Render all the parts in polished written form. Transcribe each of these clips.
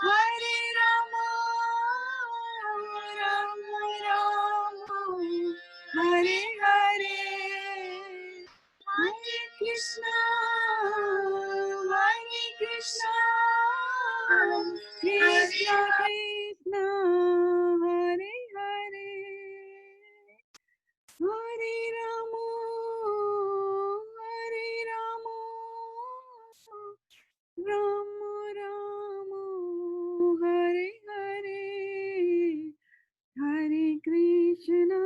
Hare Rama, Rama Rama, Hare Hare, Hare Krishna, Krishna Krishna, Hare Hare, Hare Rama, Rama Rama, Hare Hare, Hare Krishna,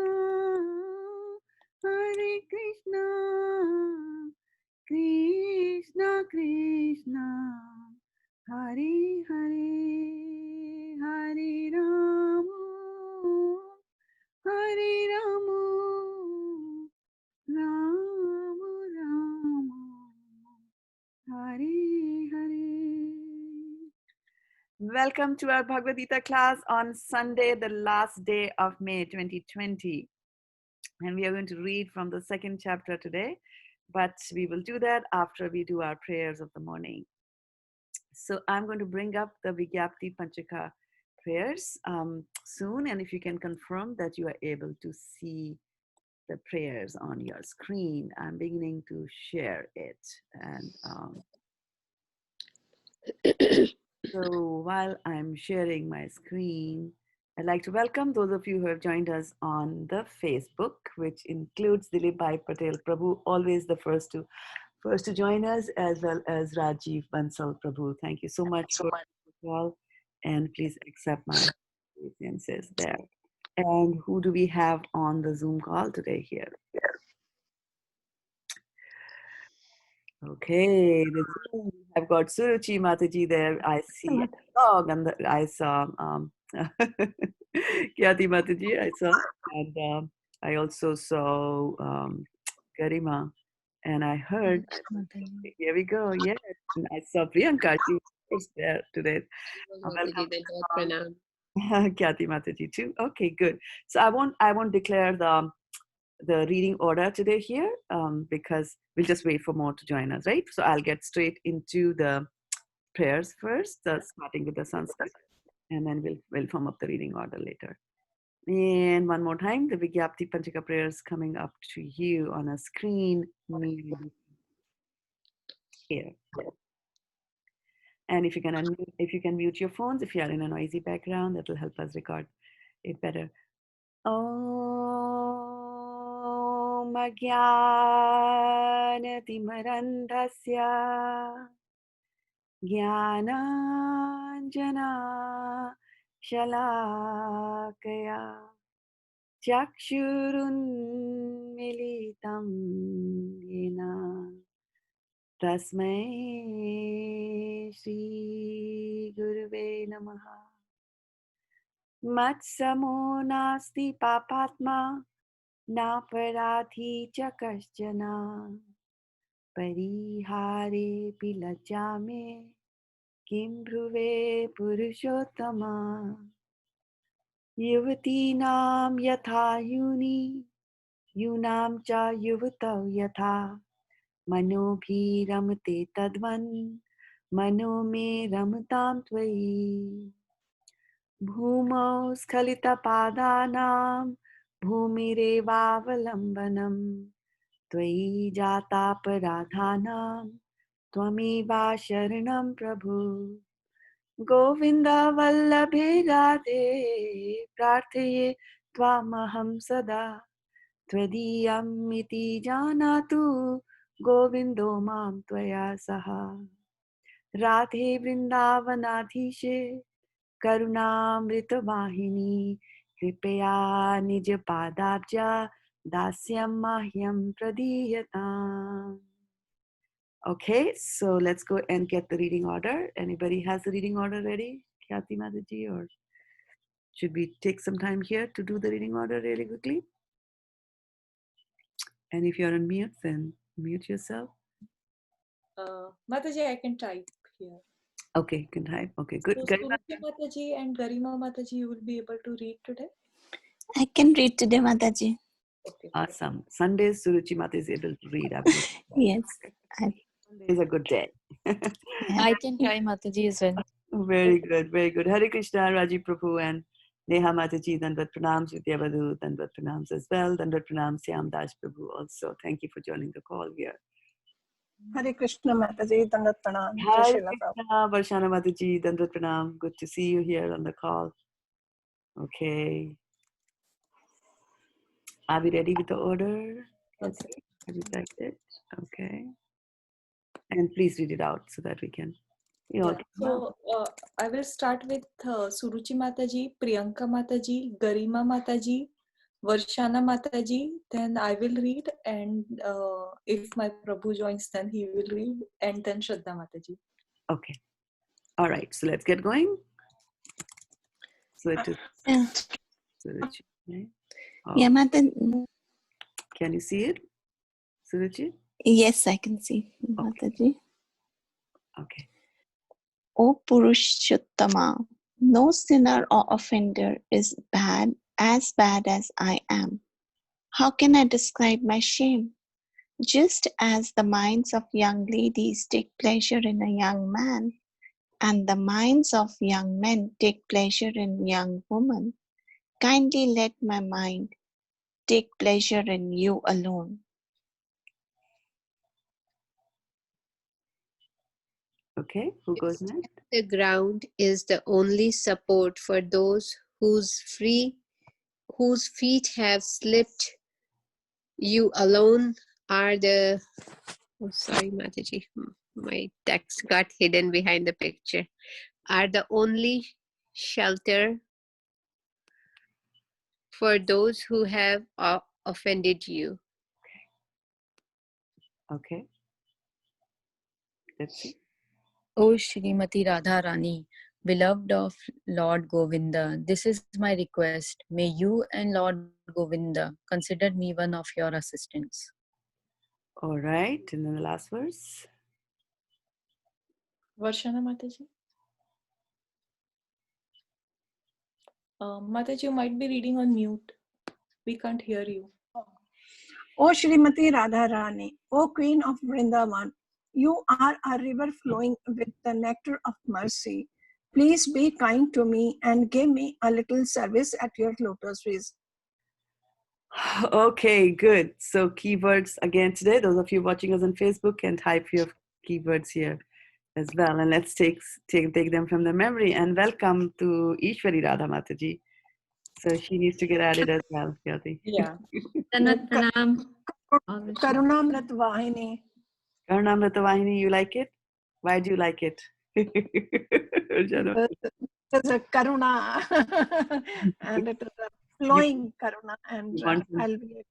Krishna Krishna, Hare Hare, Hare Rama, Rama Rama, Hare Hare. Welcome to our Bhagavad Gita class on Sunday, the last day of May 2020. And we are going to read from the second chapter today, but we will do that after we do our prayers of the morning. So I'm going to bring up the Vigyapti Panchaka prayers soon, and if you can confirm that you are able to see the prayers on your screen, I'm beginning to share it. And so while I'm sharing my screen, I'd like to welcome those of you who have joined us on the Facebook, which includes Dilip Bhai Patel Prabhu, always the first to join us, as well as Rajiv Bansal Prabhu. Thank you so much for all, and please accept my obeisances there. And who do we have on the Zoom call today here? Okay, I've got Suruchi Mataji there. I see a dog, and I saw Kyati Mataji. I saw, and I also saw Garima, and I heard. Here we go. Yes, and I saw Priyanka. She was there today. Welcome, Kyati Mataji too. Okay, good. So I won't declare the reading order today here because we'll just wait for more to join us, right? So I'll get straight into the prayers first, starting with the Sanskrit, and then we'll form up the reading order later. And one more time, the Vigyapti Panchaka prayers coming up to you on a screen here. And if you can mute your phones, if you are in a noisy background, that will help us record it better. Om Ajnanatimarandhasya Jnananjana Shalakaya Chakshurunmilitam Yena Tasmai Shri Gurave Namaha. Matsamo nasti papatma na paradhi cha kaschana parihare pilachame kim bhruve purushottama yuvatinam yatha yunam cha yuvatav yatha manobhi ramate tadvan mano me ramatam tvai Bhumau Skhalita Padanam Bhumirevaavalambanam Tvai Jata Paradhanam Tvameva Sharanam Prabhu Govinda Vallabhe Radhe Prarthaye Tvamaham Sada Tvediyam iti Janatu Govindo Mam Tvaya Saha Radhe Vrindavanadhishe Karunamrita Vahini Kripaya Nija Padabja Dasyam Mahyam Pradiyata. Okay, so let's go and get the reading order. Anybody has the reading order ready? Kyati Mataji, or should we take some time here to do the reading order really quickly? And if you're on mute, then mute yourself. Mataji, I can type here. Okay, you can type. Okay, good. So Suruchi Mataji and Garima Mataji, you will be able to read today? I can read today, Mataji. Okay. Awesome. Sundays, Suruchi Mata is able to read. Yes. Sunday is a good day. I can try, Mataji, as well. Very good, very good. Hare Krishna, Rajiv Prabhu and Neha Mataji, Dandat Pranams, Vidya Badhu, Dandat Pranams as well. Dandat Pranams, Syam Das Prabhu also. Thank you for joining the call here. Hare Krishna Mataji, Dandat Pranam. Jai Hare Srila Prabhupada. Krishna, Varshana Mataji, Dandat Pranam. Good to see you here on the call. Okay. Are we ready with the order? Yes, Okay. Have you typed it? Okay. And please read it out so that we can. We all Yeah. can So I will start with Suruchi Mataji, Priyanka Mataji, Garima Mataji, Varshana Mataji. Then I will read, and if my Prabhu joins, then he will read, and then Shraddha Mataji. Okay. All right. So let's get going. So it is Yeah, Suruchi. Okay. yeah, Oh, Mataji. can you see it, Suruchi? Yes, I can see, Mataji. Okay. O Purushottama, no sinner or offender is as bad as I am. How can I describe my shame? Just as the minds of young ladies take pleasure in a young man, and the minds of young men take pleasure in young women, kindly let my mind take pleasure in you alone. Okay. Who goes next? The ground is the only support for those whose feet have slipped. You alone are the. Oh, sorry, Mataji. My text got hidden behind the picture. Are the only shelter for those who have offended you. Okay. Let's see. O Shrimati Radha Rani, beloved of Lord Govinda, this is my request. May you and Lord Govinda consider me one of your assistants. All right. And then the last verse. Varshana Mataji. Mataji, you might be reading on mute. We can't hear you. O Shrimati Radharani, O Queen of Vrindavan, you are a river flowing with the nectar of mercy. Please be kind to me and give me a little service at your lotus feet. Okay, good. So keywords again today. Those of you watching us on Facebook can type your keywords here as well. And let's take them from the memory. And welcome to Ishwari Radha Mataji. So she needs to get added as well, Yati. Yeah. Karunamrit Vahini. Karunamrita Vahini, you like it? Why do you like it? Jana. There's a Karuna and it is a flowing Karuna, and want some- I'll be able to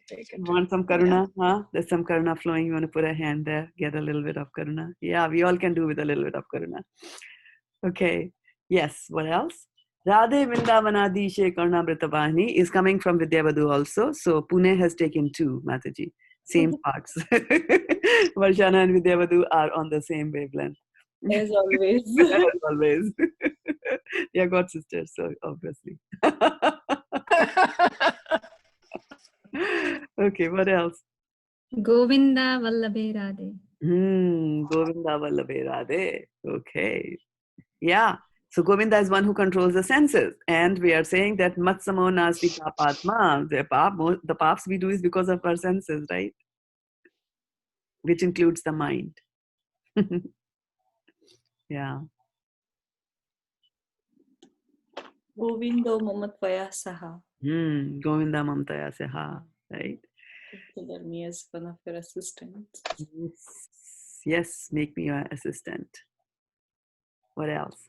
take it. You want some Karuna? Huh? There's some Karuna flowing. You want to put a hand there, get a little bit of Karuna. Yeah, we all can do with a little bit of Karuna. Okay. Yes. What else? Radhe Vindavanadishe Karunamrita Vahini is coming from Vidyavadhu also. So Pune has taken two, Mataji. Same parts. Varshana and Vidyavadhu are on the same wavelength. As always. As always. They are god sisters, so obviously. Okay, what else? Govinda Vallabhe Radhe. Govinda Vallabhe Radhe. Okay. Yeah. So Govinda is one who controls the senses. And we are saying that Matsamo Nasti Papatma. The paps we do is because of our senses, right? Which includes the mind. Yeah. Govindo Mamatvaya Saha. Govinda Mamtaya Seha. Right? Consider me as one of your assistants. Yes, make me your assistant. What else?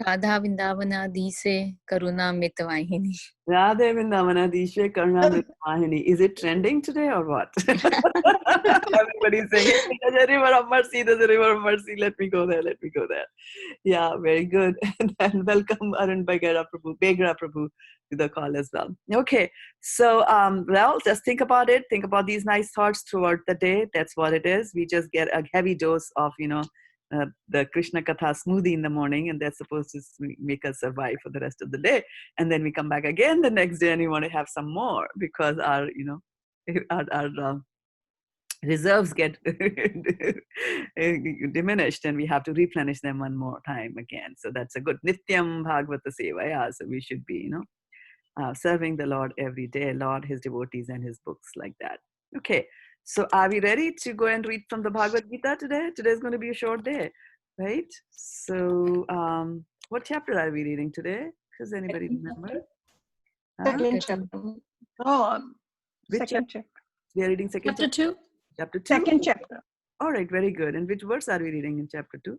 Radha Vindavana Dise Karuna Mitvahini. Radhe Vindavana Dishe Karuna Mahini. Is it trending today or what? Everybody's saying, there's a river of mercy, there's a river of mercy. Let me go there, let me go there. Yeah, very good. And welcome Arun Begra Prabhu to the call as well. Okay, so well, just think about it. Think about these nice thoughts throughout the day. That's what it is. We just get a heavy dose of, the Krishna Katha smoothie in the morning, and that's supposed to make us survive for the rest of the day. And then we come back again the next day and we want to have some more because our reserves get diminished, and we have to replenish them one more time again. So that's a good Nityam Bhagavata Sevaya. So we should be, serving the Lord every day, Lord, his devotees, and his books like that. Okay, so are we ready to go and read from the Bhagavad Gita today? Today is going to be a short day, right? So what chapter are we reading today? Does anybody remember? Huh? Second chapter. Oh, Which second chapter. We are reading second Chapter chapter. 2. Chapter 2? Second chapter. All right, very good. And which verse are we reading in chapter 2?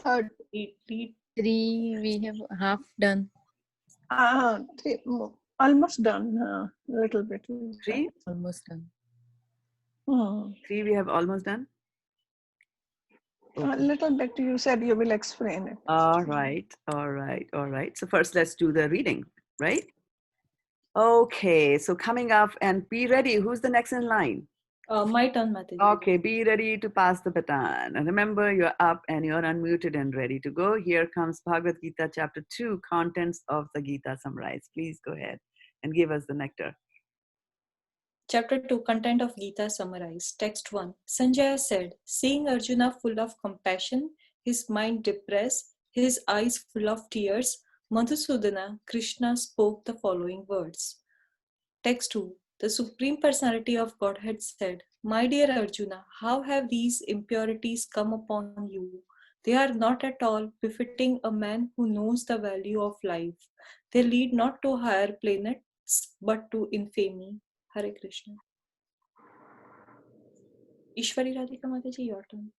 Third. Read 3 we have half done. Almost done. A little bit. 3? Almost done. 3 we have almost done? A little bit. You said you will explain it. All right. So first let's do the reading, right? Okay, so coming up, and be ready. Who's the next in line? My turn, Mataji. Okay, be ready to pass the baton. And remember, you're up and you're unmuted and ready to go. Here comes Bhagavad Gita, chapter 2, contents of the Gita summarized. Please go ahead and give us the nectar. Chapter 2, content of Gita summarized. Text 1. Sanjaya said, seeing Arjuna full of compassion, his mind depressed, his eyes full of tears, Madhusudana, Krishna spoke the following words. Text 2. The Supreme Personality of Godhead said, my dear Arjuna, how have these impurities come upon you? They are not at all befitting a man who knows the value of life. They lead not to higher planets, but to infamy. Hare Krishna. Ishwari Radhika Mataji, your turn.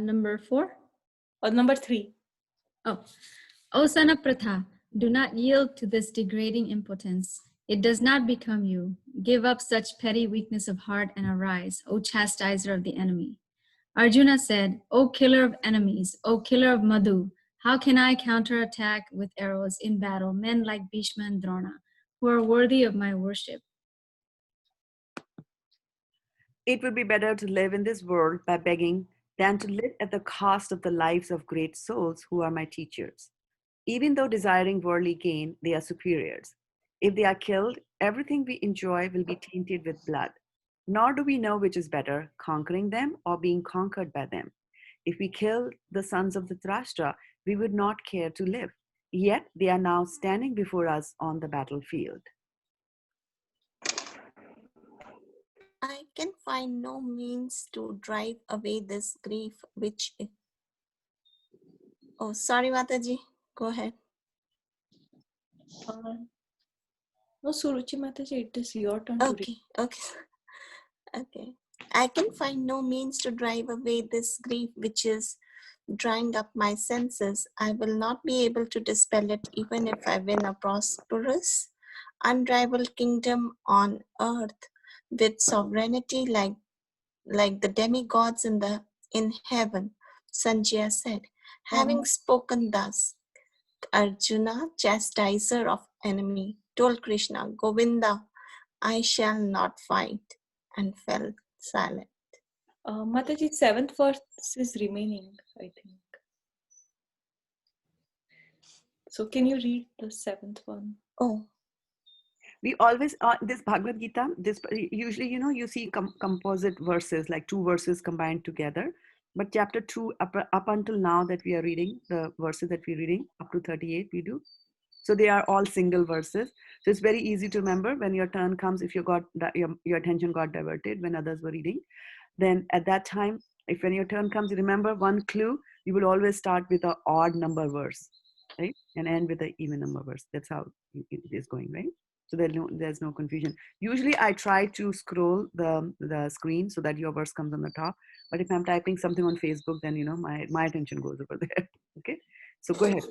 Number 4. Number 3. Oh, O son of Pratha, do not yield to this degrading impotence. It does not become you. Give up such petty weakness of heart and arise, O chastiser of the enemy. Arjuna said, O killer of enemies, O killer of Madhu, how can I counterattack with arrows in battle men like Bhishma and Drona, who are worthy of my worship? It would be better to live in this world by begging than to live at the cost of the lives of great souls who are my teachers. Even though desiring worldly gain, they are superiors. If they are killed, everything we enjoy will be tainted with blood. Nor do we know which is better, conquering them or being conquered by them. If we kill the sons of Dhritarashtra, we would not care to live. Yet they are now standing before us on the battlefield. I can find no means to drive away this grief which... Oh, sorry, Mataji. Go ahead. No, Suruchi Mataji, it is your turn to read. Okay. I can find no means to drive away this grief which is drying up my senses. I will not be able to dispel it even if I win a prosperous, unrivaled kingdom on earth with sovereignty like the demigods in heaven. Sanjaya said, having spoken thus, Arjuna, chastiser of enemy, told Krishna, Govinda, I shall not fight, and fell silent. Mataji, 7th verse is remaining, I think. So can you read the 7th one? Oh. We always, this Bhagavad Gita, usually, you see composite verses, like 2 verses combined together. But chapter 2, up until now that we are reading, the verses that we're reading, up to 38 we do. So they are all single verses. So it's very easy to remember when your turn comes, if your attention got diverted when others were reading. Then at that time, when your turn comes, you remember one clue, you will always start with an odd number verse, right? And end with an even number verse. That's how it is going, right? So there's no confusion. Usually I try to scroll the screen so that your verse comes on the top. But if I'm typing something on Facebook, then my attention goes over there. Okay, so go ahead.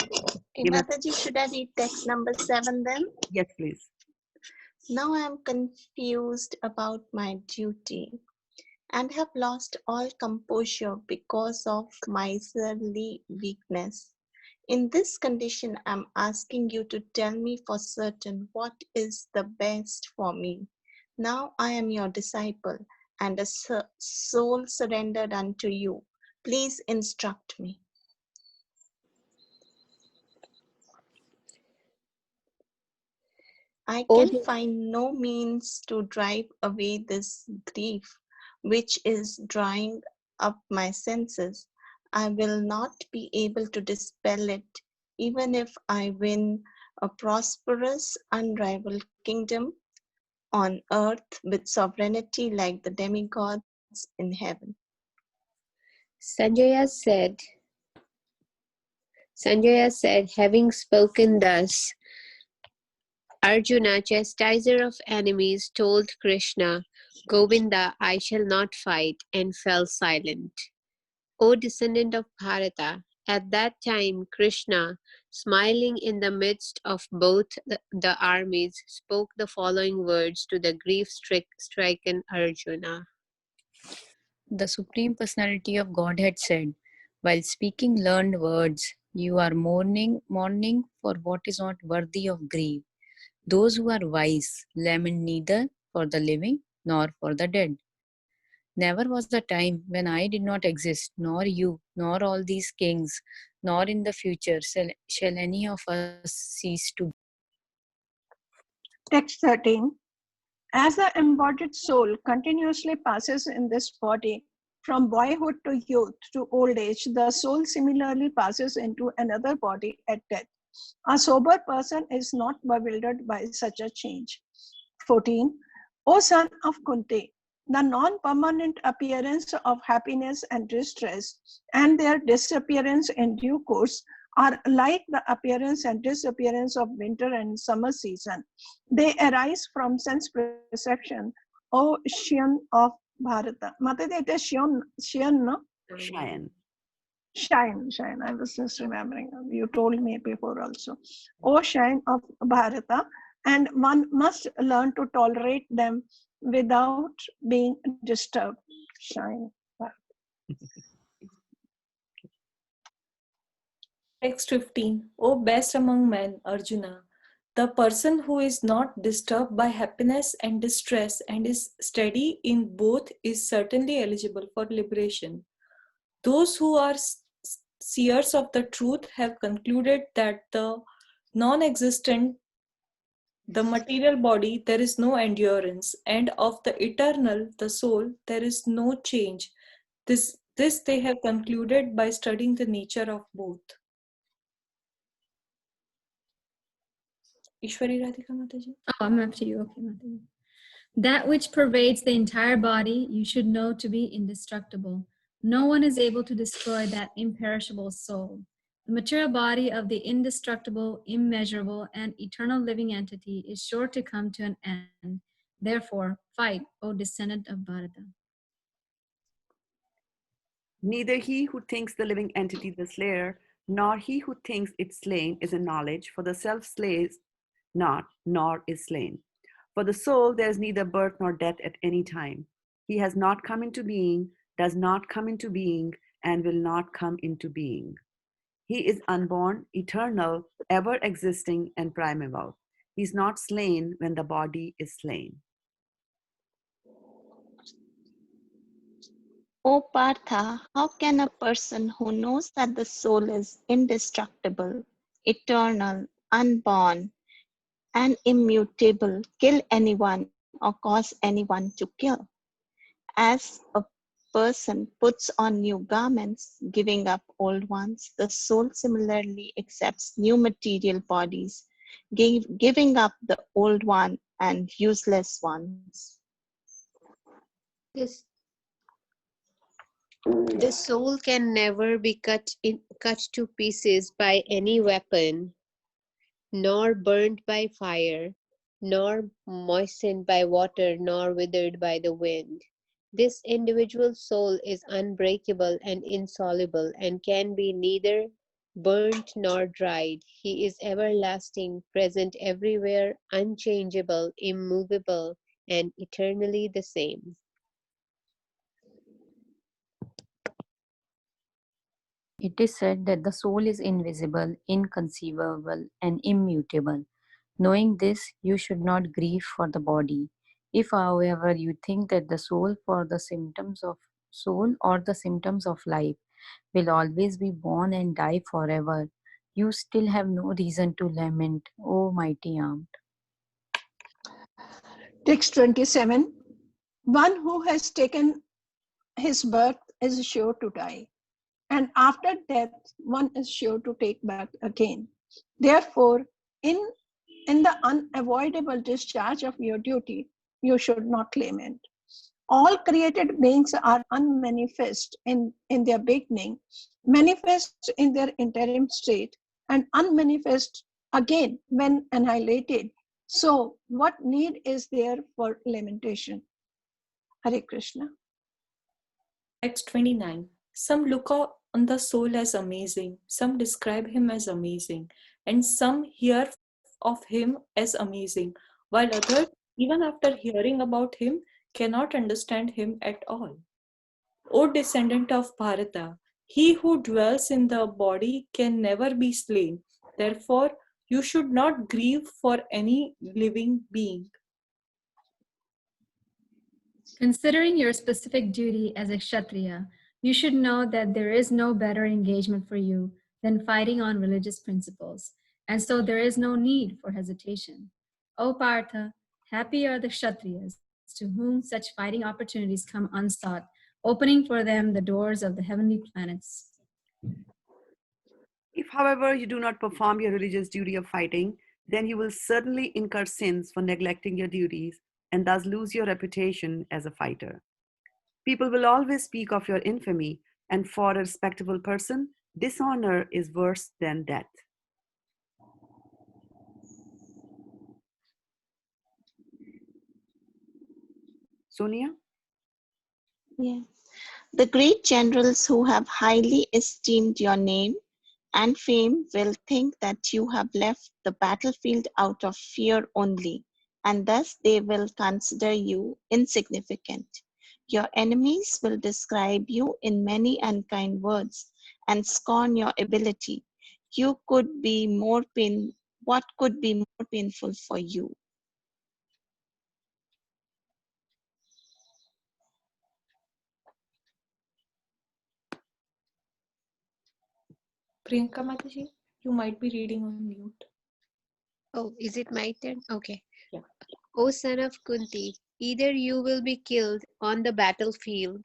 Okay, Mataji, should I read text number 7 then? Yes, please. Now I am confused about my duty and have lost all composure because of miserly weakness. In this condition, I'm asking you to tell me for certain what is the best for me. Now I am your disciple and a soul surrendered unto you. Please instruct me. I O can de- find no means to drive away this grief, which is drying up my senses. I will not be able to dispel it, even if I win a prosperous, unrivaled kingdom on earth with sovereignty like the demigods in heaven. Sanjaya said, having spoken thus, Arjuna, chastiser of enemies, told Krishna, Govinda, I shall not fight, and fell silent. O descendant of Bharata, at that time Krishna, smiling in the midst of both the armies, spoke the following words to the grief-stricken Arjuna. The Supreme Personality of Godhead said, while speaking learned words, you are mourning for what is not worthy of grief. Those who are wise lament neither for the living nor for the dead. Never was a time when I did not exist, nor you, nor all these kings, nor in the future shall any of us cease to be. Text 13. As the embodied soul continuously passes in this body from boyhood to youth to old age, the soul similarly passes into another body at death. A sober person is not bewildered by such a change. 14. O son of Kunti, the non-permanent appearance of happiness and distress and their disappearance in due course are like the appearance and disappearance of winter and summer season. They arise from sense perception, O Shion of Bharata. Mataji, it is Shion, no? Shayan. Shine. I was just remembering. You told me before also. O shine of Bharata, and one must learn to tolerate them without being disturbed. Shine. Text 15. O best among men, Arjuna, the person who is not disturbed by happiness and distress and is steady in both is certainly eligible for liberation. Those who are seers of the truth have concluded that the non-existent, the material body, there is no endurance, and of the eternal, the soul, there is no change. This they have concluded by studying the nature of both. Ishwari Radhika Mataji. Oh, I'm after you. Okay, Mataji. That which pervades the entire body, you should know to be indestructible. No one is able to destroy that imperishable soul. The material body of the indestructible, immeasurable, and eternal living entity is sure to come to an end. Therefore, fight, O descendant of Bharata. Neither he who thinks the living entity the slayer, nor he who thinks it slain is in knowledge, for the self slays not, nor is slain. For the soul, there is neither birth nor death at any time. He has not come into being, does not come into being, and will not come into being. He is unborn, eternal, ever existing, and primeval. He is not slain when the body is slain. O Partha, how can a person who knows that the soul is indestructible, eternal, unborn, and immutable kill anyone or cause anyone to kill? As a person puts on new garments, giving up old ones, the soul similarly accepts new material bodies, giving up the old one and useless ones. The soul can never be cut to pieces by any weapon, nor burnt by fire, nor moistened by water, nor withered by the wind. This individual soul is unbreakable and insoluble, and can be neither burnt nor dried. He is everlasting, present everywhere, unchangeable, immovable, and eternally the same. It is said that the soul is invisible, inconceivable, and immutable. Knowing this, you should not grieve for the body. If, however, you think that the soul or the symptoms of life will always be born and die forever, you still have no reason to lament, O mighty aunt. Text 27. One who has taken his birth is sure to die, and after death, one is sure to take back again. Therefore, in the unavoidable discharge of your duty, you should not claim it. All created beings are unmanifest in their beginning, manifest in their interim state, and unmanifest again when annihilated. So, what need is there for lamentation? Hare Krishna. Text 29. Some look on the soul as amazing, some describe him as amazing, and some hear of him as amazing, while others, even after hearing about him, cannot understand him at all. O descendant of Bharata, he who dwells in the body can never be slain. Therefore, you should not grieve for any living being. Considering your specific duty as a Kshatriya, you should know that there is no better engagement for you than fighting on religious principles, and so there is no need for hesitation. O Partha, happy are the Kshatriyas to whom such fighting opportunities come unsought, opening for them the doors of the heavenly planets. If, however, you do not perform your religious duty of fighting, then you will certainly incur sins for neglecting your duties and thus lose your reputation as a fighter. People will always speak of your infamy, and for a respectable person, dishonor is worse than death. Sonia? Yeah. The great generals who have highly esteemed your name and fame will think that you have left the battlefield out of fear only, and thus they will consider you insignificant. Your enemies will describe you in many unkind words and scorn your ability. You could be more what could be more painful for you? Priyanka Mataji, you might be reading on mute. Oh, is it my turn? Okay. Yeah. O son of Kunti, either you will be killed on the battlefield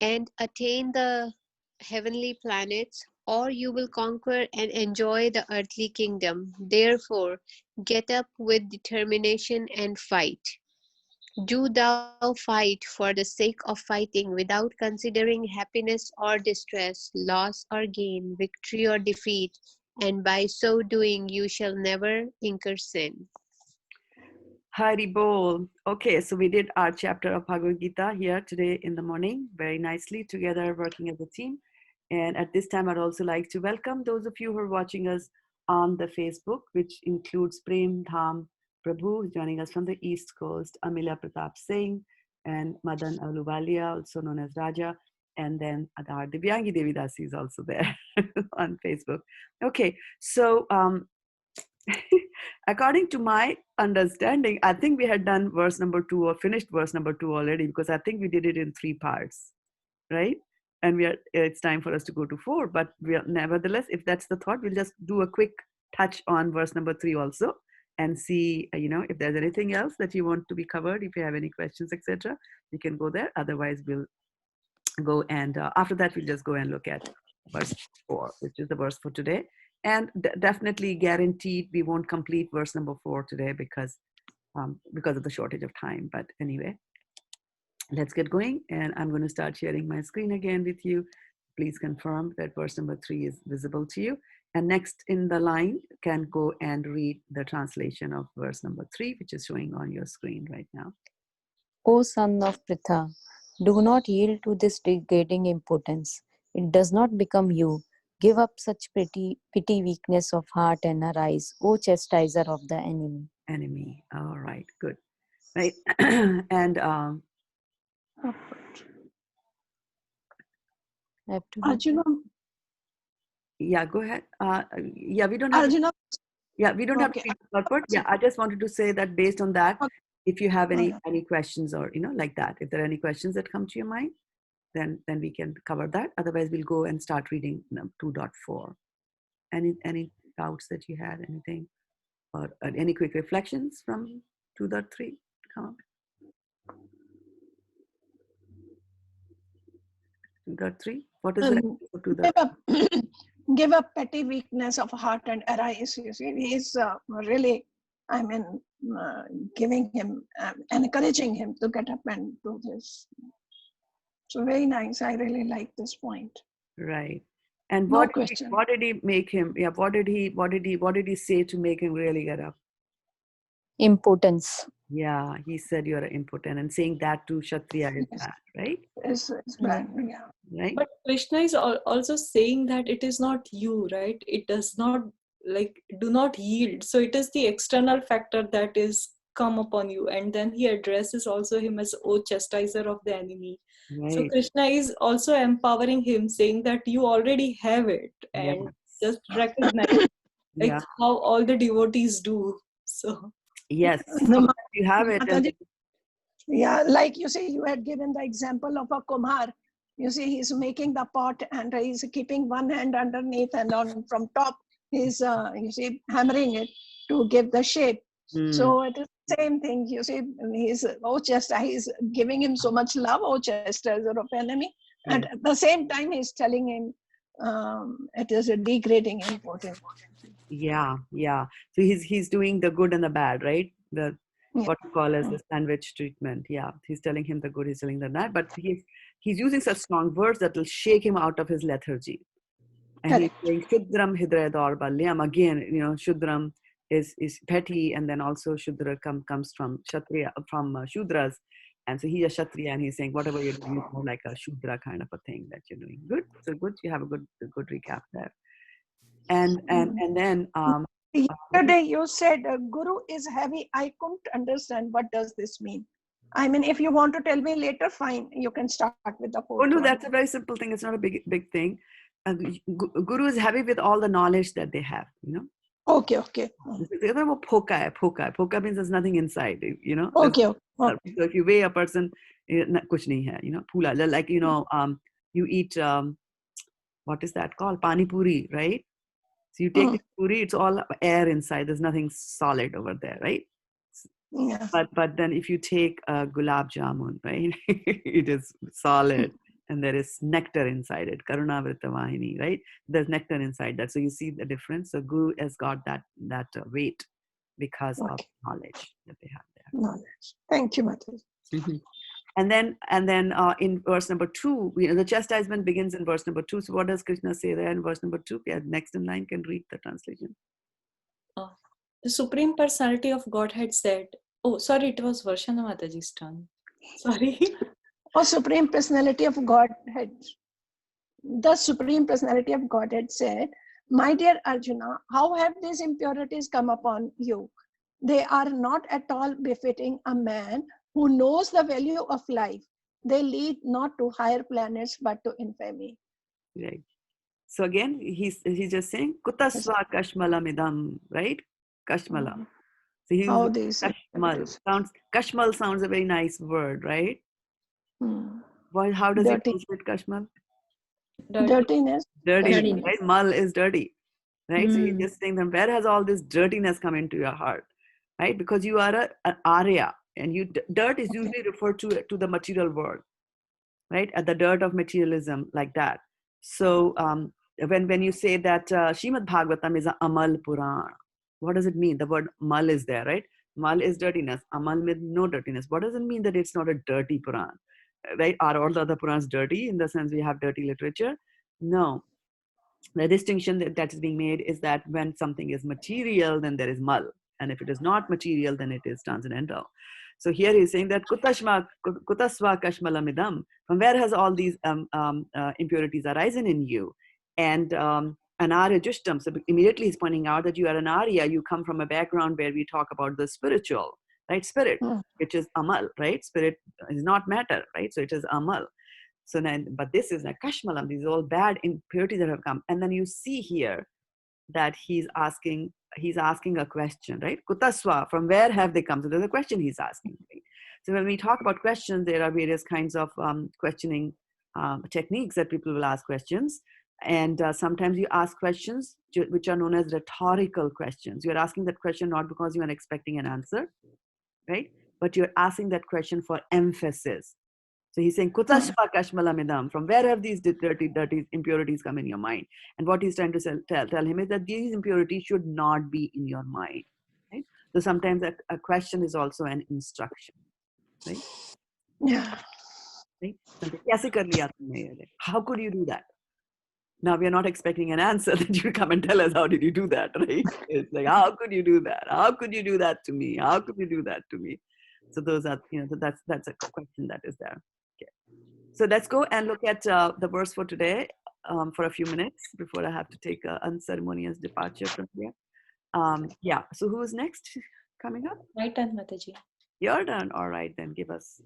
and attain the heavenly planets, or you will conquer and enjoy the earthly kingdom. Therefore, get up with determination and fight. Do thou fight for the sake of fighting without considering happiness or distress, loss or gain, victory or defeat, and by so doing you shall never incur sin. Hari Bol. Okay, so we did our chapter of Bhagavad Gita here today in the morning, very nicely together, working as a team. And at this time, I'd also like to welcome those of you who are watching us on the Facebook, which includes Prem Dham Prabhu, who's joining us from the East Coast, Amila Pratap Singh, and Madan Aluwalia, also known as Raja. And then our Divyangi Devidasi is also there on Facebook. Okay, so according to my understanding, I think we had done verse number 2 or finished verse number 2 already, because I think we did it in 3 parts, right? And it's time for us to go to 4, but nevertheless, if that's the thought, we'll just do a quick touch on verse number 3 also and see, if there's anything else that you want to be covered. If you have any questions, etc., you can go there. Otherwise, we'll go and after that, we'll just go and look at verse 4, which is the verse for today. And definitely guaranteed we won't complete verse number 4 today because of the shortage of time. But anyway, let's get going. And I'm going to start sharing my screen again with you. Please confirm that verse number 3 is visible to you. And next in the line can go and read the translation of verse number 3, which is showing on your screen right now. O son of Pritha, do not yield to this degrading impotence. It does not become you. Give up such pity, weakness of heart, and arise, O chastiser of the enemy. Enemy. All right, good. Right. And Arjuna, yeah, go ahead. Yeah, we don't have Arjuna. we don't have to Okay. read the purport. Yeah, I just wanted to say that based on that, Okay. if you have any questions or like that, if there are any questions that come to your mind, then we can cover that. Otherwise, we'll go and start reading 2.4. Any doubts that you had, anything, or any quick reflections from 2.3? Come on. You got 3? What is the answer to Give that? up, give up petty weakness of heart and arise. You see, he's really, I mean, giving him, encouraging him to get up and do this. So very nice. I really like this point. Right. And No what question. did he make him? Yeah. What did he say to make him really get up? Impotence. Yeah. He said you're impotent, and saying that to Kshatriya is Yes. bad, right? It's bad. Yeah. Right. But Krishna is also saying that it is not you, right? It does not, like, do not yield. So it is the external factor that is come upon you. And then he addresses also him as, oh, chastiser of the enemy. So Right. Krishna is also empowering him, saying that you already have it, Yes. and just recognize, like Yeah. how all the devotees do. So Yes. No, Sometimes you have it, and Mataji, yeah, like you see, you had given the example of a Kumar. You see, he's making the pot and he's keeping one hand underneath, and on from top, he's you see hammering it to give the shape. So it is the same thing. You see, he's he's giving him so much love, oh chastiser of enemy, and Yes. at the same time, he's telling him it is a degrading importance. Yeah. Yeah. So he's doing the good and the bad, right? The Yeah. what you call as the sandwich treatment. Yeah. He's telling him the good, he's telling the bad, but he's using such strong words that will shake him out of his lethargy. And he's Correct. saying Shudram Hidray Dorbalyam. Again, Shudram is petty, and then also Shudra comes from Kshatriya, from Shudras. And so he's a Kshatriya, and he's saying whatever you're doing is more like a Shudra kind of a thing that you're doing. Good. So good, you have a good recap there. And then Yesterday you said Guru is heavy. I couldn't understand what does this mean. I mean, if you want to tell me later, fine. You can start with the oh fourth no, one. that's a very simple thing. It's not a big thing. Guru is heavy with all the knowledge that they have. Okay. The other one, phoka means there's nothing inside. Okay. So if you weigh a person, kuch nahi hai, phula, like you eat what is that called, pani puri, right? So you take the puri, it's all air inside, there's nothing solid over there, right? Yeah. But then if you take gulab jamun, right, it is solid, and there is nectar inside it, karuna vritavahini, right? There's nectar inside that, so you see the difference. So Guru has got that weight because of knowledge that they have there. Knowledge. Thank you, Mataji. And then in verse number 2, the chastisement begins in verse number 2. So what does Krishna say there in verse number 2? Yeah, next in line can read the translation. The Supreme Personality of Godhead said, oh, sorry, it was Varshana Mataji's turn. Sorry. Oh, Supreme Personality of Godhead. The Supreme Personality of Godhead said, my dear Arjuna, how have these impurities come upon you? They are not at all befitting a man who knows the value of life. They lead not to higher planets, but to infamy. Right. So again, he's just saying, Kutasva Kashmala Midam, right? Kashmala. So he How uses these Kashmal. Kashmal sounds a very nice word, right? Well, how does Dirty. he translate Kashmal? Dirtiness. Dirty, right? Mal is dirty, right? So he's just saying that where has all this dirtiness come into your heart, right? Because you are an Arya, and dirt is usually referred to the material world, right? At the dirt of materialism, like that. So when you say that Shrimad Bhagavatam is an Amal Puran, what does it mean? The word mal is there, right? Mal is dirtiness. Amal means no dirtiness. What does it mean that it's not a dirty Puran, right? Are all the other Purans dirty in the sense we have dirty literature? No. The distinction that is being made is that when something is material, then there is mal. And if it is not material, then it is transcendental. So here he's saying that kutasva kashmalamidam, from where has all these impurities arisen in you? And anarya jushtam, so immediately he's pointing out that you are an arya, you come from a background where we talk about the spiritual, right? Spirit, which is amal, right? Spirit is not matter, right? So it is amal. So then, but this is like kashmalam, these are all bad impurities that have come. And then you see here that he's asking a question, right? Kutaswa, from where have they come? So there's a question he's asking. Right? So when we talk about questions, there are various kinds of questioning techniques that people will ask questions. And sometimes you ask questions which are known as rhetorical questions. You're asking that question not because you are expecting an answer, right? but you're asking that question for emphasis. So he's saying, Kutashva kashmalamidam, from where have these dirty impurities come in your mind? And what he's trying to tell him is that these impurities should not be in your mind. Right? So sometimes a question is also an instruction. Right? Yeah. Right? How could you do that? Now we are not expecting an answer that you come and tell us, how did you do that, right? It's like, how could you do that? How could you do that to me? How could you do that to me? So those are, so that's a question that is there. Okay. So let's go and look at the verse for today for a few minutes before I have to take an unceremonious departure from here. Yeah, so who's next coming up? My turn, Mataji. Your turn. All right, then give us.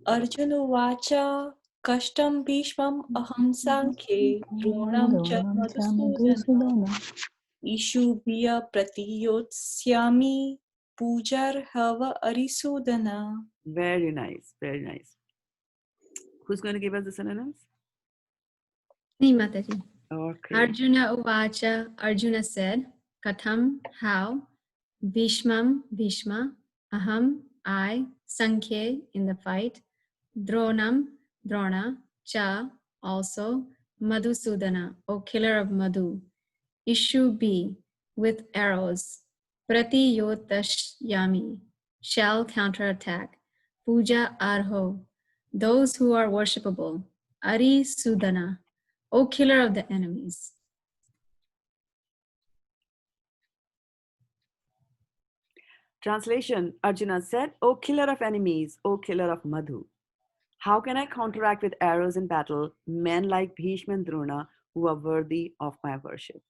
Arjuna Vacha Kashtam Bhishmam Aham Sankhye Dronam Cha Madhusudana Ishubhya Pratiyotsyami Pujar Hava Arisudana. Very nice, very nice. Who's going to give us the synonyms? Me, Mataji. Okay. Arjuna Uvacha, Arjuna said, Katham, how, Bhishmam, Bhishma, Aham, I, Sankhye, in the fight, Dronam, Drona, Cha, also, Madhusudana, O killer of Madhu, Ishu B, with arrows, Prati Yotashyami, shall counterattack, Puja Arho, those who are worshipable, Ari Sudana, O killer of the enemies. Translation, Arjuna said, O killer of enemies, O killer of Madhu, how can I counteract with arrows in battle men like Bhishma and Drona who are worthy of my worship?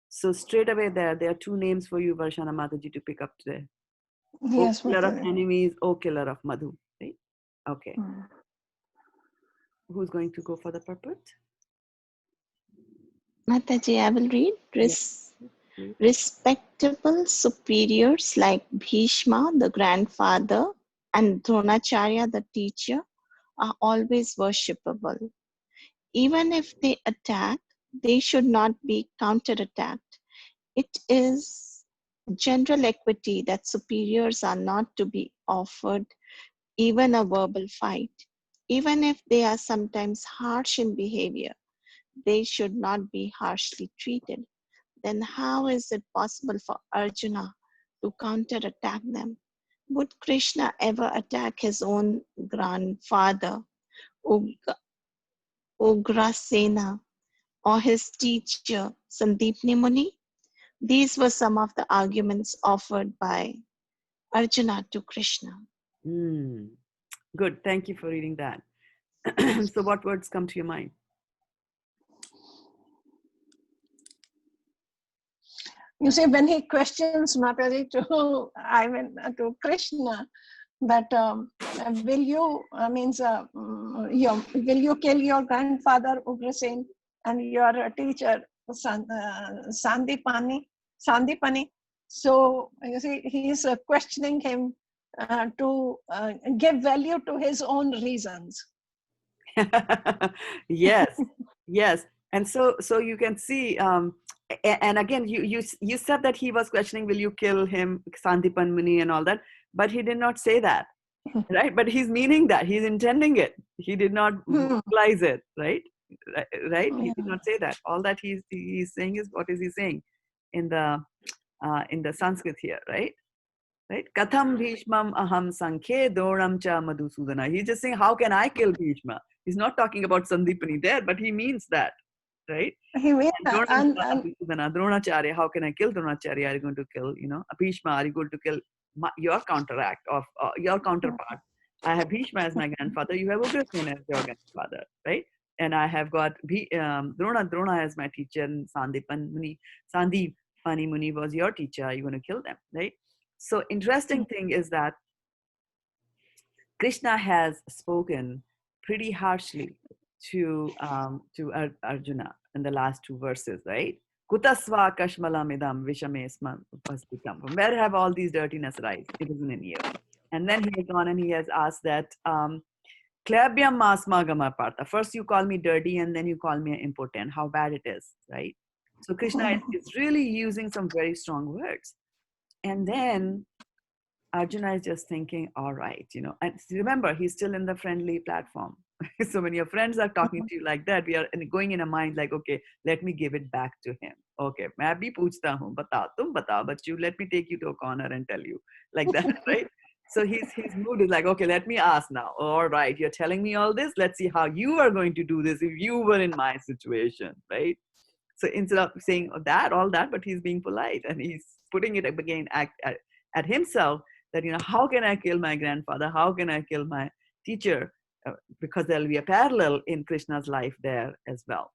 So straight away there are two names for you, Varshana Mataji, to pick up today. Yes, O killer of Mataji. enemies, O killer of Madhu. Right? Okay. Who's going to go for the purport? Mataji, I will read. Respectable superiors like Bhishma, the grandfather, and Dronacharya, the teacher, are always worshipable. Even if they attack, they should not be counterattacked. It is general equity that superiors are not to be offered even a verbal fight. Even if they are sometimes harsh in behavior, they should not be harshly treated. Then how is it possible for Arjuna to counterattack them? Would Krishna ever attack his own grandfather, Ugrasena, or his teacher, Sandipni Muni? These were some of the arguments offered by Arjuna to Krishna. Good, thank you for reading that. So what words come to your mind? You see, when he questions Mataji to Krishna, that will you will you kill your grandfather Ugrasen and your teacher Sandipani? So you see, he is questioning him to give value to his own reasons. Yes, yes. And so you can see, and again, you said that he was questioning, will you kill him, Sandipan Muni and all that, but he did not say that, right? But he's meaning that, he's intending it. He did not vocalize it, right? Right? He did not say that. All that he's saying is, what is he saying in the Sanskrit here, right? Right? Katham Bhishmam aham Sankhye Dronam cha Madhusudana. He's just saying, how can I kill Bhishma? He's not talking about Sandipani there, but he means that, right? He means that. Dronacharya, how can I kill Dronacharya? Are you going to kill, Bhishma? Are you going to kill your counteract of your counterpart? I have Bhishma as my grandfather. You have Ugrasena as your grandfather, right? And I have got Drona as my teacher, and Sandipani Muni was your teacher. Are you going to kill them, right? So interesting thing is that Krishna has spoken pretty harshly to Arjuna in the last two verses, right? Kutasva kashmalamidam vishamesma upastitam. From where have all these dirtiness rise? It isn't in you. And then he has gone and he has asked that Klabhyam masma gama partha. First you call me dirty and then you call me impotent. How bad it is, right? So Krishna is really using some very strong words. And then Arjuna is just thinking, all right, and remember, he's still in the friendly platform. So when your friends are talking to you like that, we are going in a mind like, okay, let me give it back to him. Okay, मैं भी पूछता हूँ, बताओ, तुम बताओ, but let me take you to a corner and tell you like that, right? So his mood is like, okay, let me ask now. All right, you're telling me all this. Let's see how you are going to do this if you were in my situation, right? So instead of saying all that, but he's being polite and he's putting it again at himself that, how can I kill my grandfather? How can I kill my teacher? Because there'll be a parallel in Krishna's life there as well.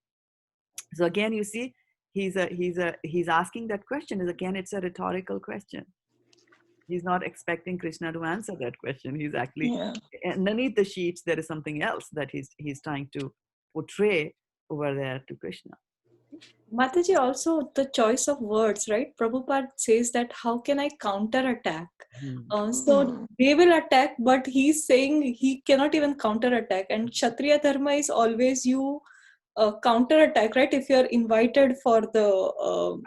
So again, you see, he's asking that question. Again, it's a rhetorical question. He's not expecting Krishna to answer that question. He's actually, underneath the sheets, there is something else that he's trying to portray over there to Krishna. Mataji, also the choice of words, right? Prabhupada says that how can I counterattack? So they will attack, but he's saying he cannot even counterattack. And Kshatriya Dharma is always you counterattack, right? If you're invited for the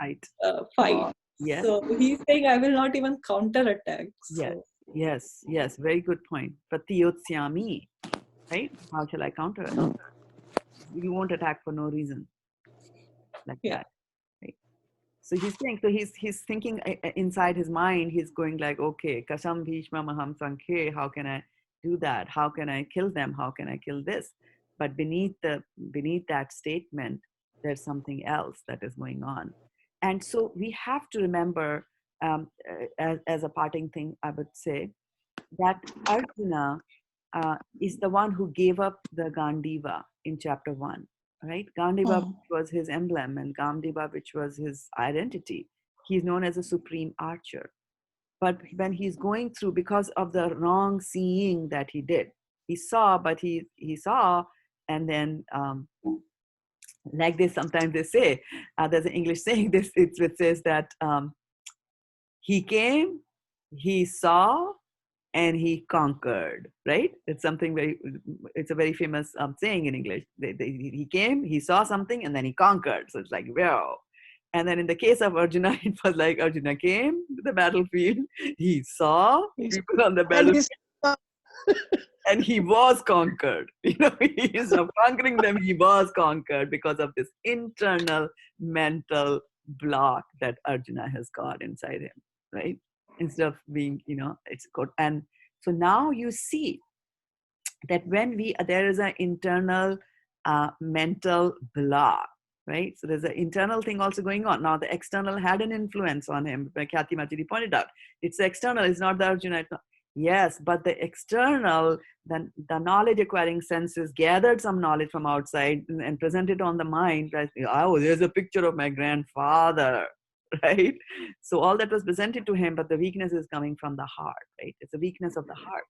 fight. Yes. So he's saying, I will not even counterattack. So. Yes. Very good point. Pratiyotsyami, right? How shall I counter it? You won't attack for no reason. Like that. Right? So he's saying, he's thinking inside his mind, he's going like, okay, Kasam Bhishma Maham Sankhe, how can I do that? How can I kill them? How can I kill this? But beneath that statement, there's something else that is going on. And so we have to remember, as a parting thing, I would say, that Arjuna is the one who gave up the Gandiva in chapter 1. Right? Gandiva, which was his emblem, and Gamdiva, which was his identity. He's known as a supreme archer. But when he's going through, because of the wrong seeing that he did, he saw, and then like this, sometimes they say, there's an English saying this, it says that he came, he saw, and he conquered, right? It's a very famous saying in English. He came, he saw something, and then he conquered. So it's like, wow. And then in the case of Arjuna, it was like Arjuna came to the battlefield, he saw people on the battlefield, and he was conquered. He's not conquering them, he was conquered because of this internal mental block that Arjuna has got inside him, right? Instead of being, it's good. And so now you see that when there is an internal mental block, right? So there's an internal thing also going on. Now the external had an influence on him, like Khyati Mataji pointed out. It's the external, it's not the Arjuna. Yes, but the external, the knowledge acquiring senses gathered some knowledge from outside and presented on the mind. Like, oh, there's a picture of my grandfather. Right? So all that was presented to him, but the weakness is coming from the heart, right? It's a weakness of the heart.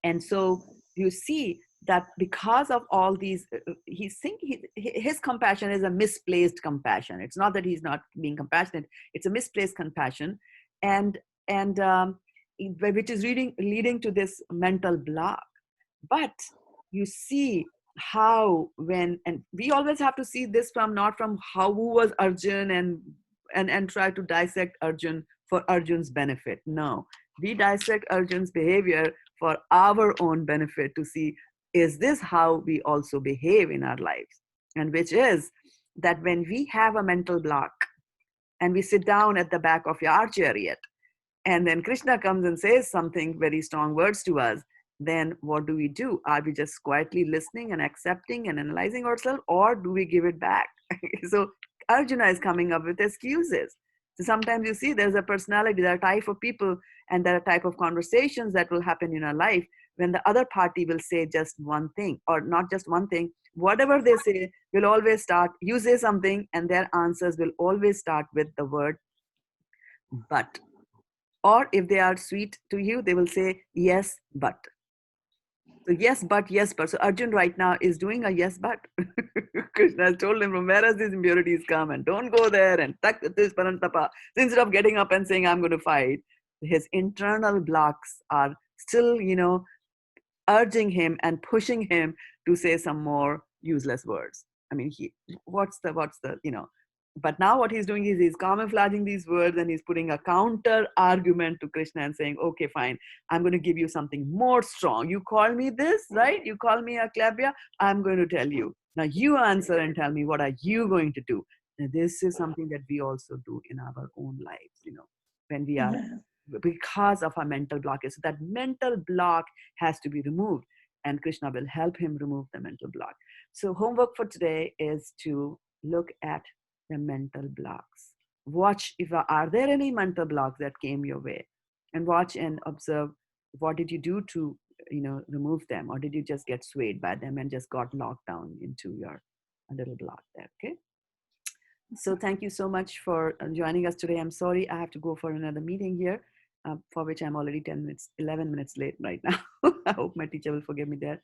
And so you see that because of all these, he's thinking his compassion is a misplaced compassion. It's not that he's not being compassionate, it's a misplaced compassion. And which is leading to this mental block. But you see how and we always have to see this not from who was Arjun and try to dissect Arjun for Arjun's benefit. No, we dissect Arjun's behavior for our own benefit to see, is this how we also behave in our lives? And which is that when we have a mental block and we sit down at the back of our chariot, and then Krishna comes and says something very strong words to us, then what do? Are we just quietly listening and accepting and analyzing ourselves, or do we give it back? So Arjuna is coming up with excuses. So sometimes you see there's a personality, there are type of people, and there are type of conversations that will happen in our life when the other party will say just one thing, or not just one thing. Whatever they say will always start, you say something, and their answers will always start with the word but. Or if they are sweet to you, they will say, yes, but. So yes, but. So Arjun right now is doing a yes, but. Krishna has told him, from where has these impurities come? And don't go there and tak this parantapa. So instead of getting up and saying, I'm going to fight, his internal blocks are still, urging him and pushing him to say some more useless words. I mean, what's the, But now what he's doing is he's camouflaging these words and he's putting a counter argument to Krishna and saying, okay, fine, I'm going to give you something more strong. You call me this, right? You call me a Klabya. I'm going to tell you. Now you answer and tell me, what are you going to do? And this is something that we also do in our own lives, you know, when we are, because of our mental blockage. So that mental block has to be removed, and Krishna will help him remove the mental block. So homework for today is to look at the mental blocks. Watch if are there any mental blocks that came your way, and watch and observe what did you do to, you know, remove them, or did you just get swayed by them and just got locked down into your little block there. Okay. So thank you so much for joining us today. I'm sorry I have to go for another meeting here, for which I'm already 11 minutes late right now. I hope my teacher will forgive me there.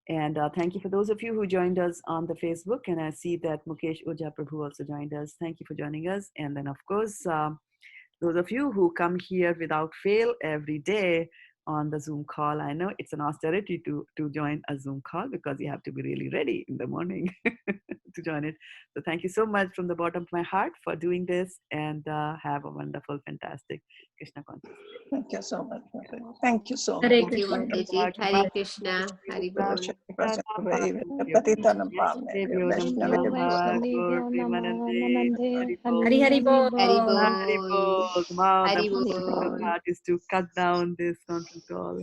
And thank you for those of you who joined us on the Facebook. And I see that Mukesh Oja Prabhu also joined us. Thank you for joining us. And then, of course, those of you who come here without fail every day on the Zoom call. I know it's an austerity to join a Zoom call because you have to be really ready in the morning to join it. So thank you so much from the bottom of my heart for doing this, and have a wonderful, fantastic Krishna consciousness. Thank you so much. Thank you, Thank you, Mataji. Hare Krishna. Hare Bol. Hari Hari Bol. Hare Bol. Haribol. Now Hare the Bol. part is to cut down this conference call.